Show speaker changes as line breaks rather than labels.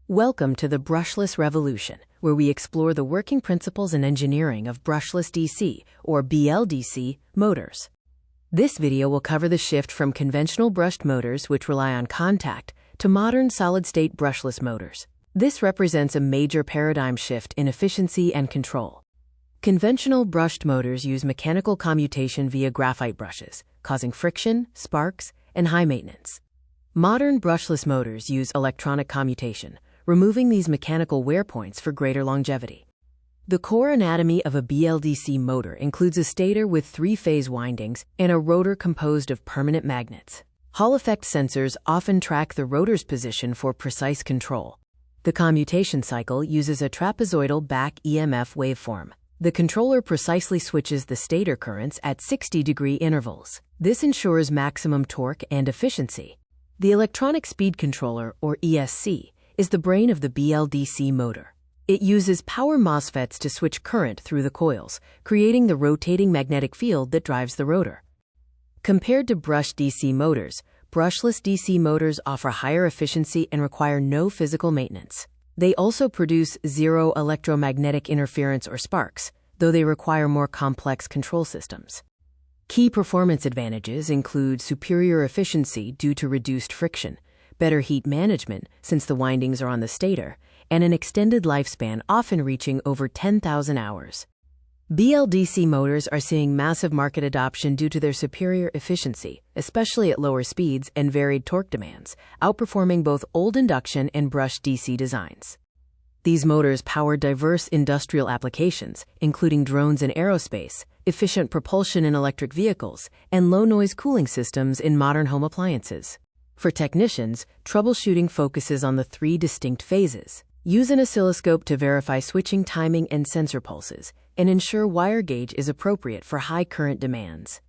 Welcome to the Brushless Revolution, where we explore the working principles and engineering of brushless DC, or BLDC, motors. This video will cover the shift from conventional brushed motors, which rely on contact, to modern solid-state brushless motors. This represents a major paradigm shift in efficiency and control. Conventional brushed motors use mechanical commutation via graphite brushes, causing friction, sparks, and high maintenance. Modern brushless motors use electronic commutation, removing these mechanical wear points for greater longevity. The core anatomy of a BLDC motor includes a stator with 3-phase windings and a rotor composed of permanent magnets. Hall effect sensors often track the rotor's position for precise control. The commutation cycle uses a trapezoidal back EMF waveform. The controller precisely switches the stator currents at 60-degree intervals. This ensures maximum torque and efficiency. The electronic speed controller, or ESC, is the brain of the BLDC motor. It uses power MOSFETs to switch current through the coils, creating the rotating magnetic field that drives the rotor. Compared to brushed DC motors, brushless DC motors offer higher efficiency and require no physical maintenance. They also produce zero electromagnetic interference or sparks, though they require more complex control systems. Key performance advantages include superior efficiency due to reduced friction, better heat management since the windings are on the stator, and an extended lifespan often reaching over 10,000 hours. BLDC motors are seeing massive market adoption due to their superior efficiency, especially at lower speeds and varied torque demands, outperforming both old induction and brushed DC designs. These motors power diverse industrial applications, including drones and aerospace, efficient propulsion in electric vehicles, and low-noise cooling systems in modern home appliances. For technicians, troubleshooting focuses on the 3 distinct phases. Use an oscilloscope to verify switching timing and sensor pulses, and ensure wire gauge is appropriate for high current demands.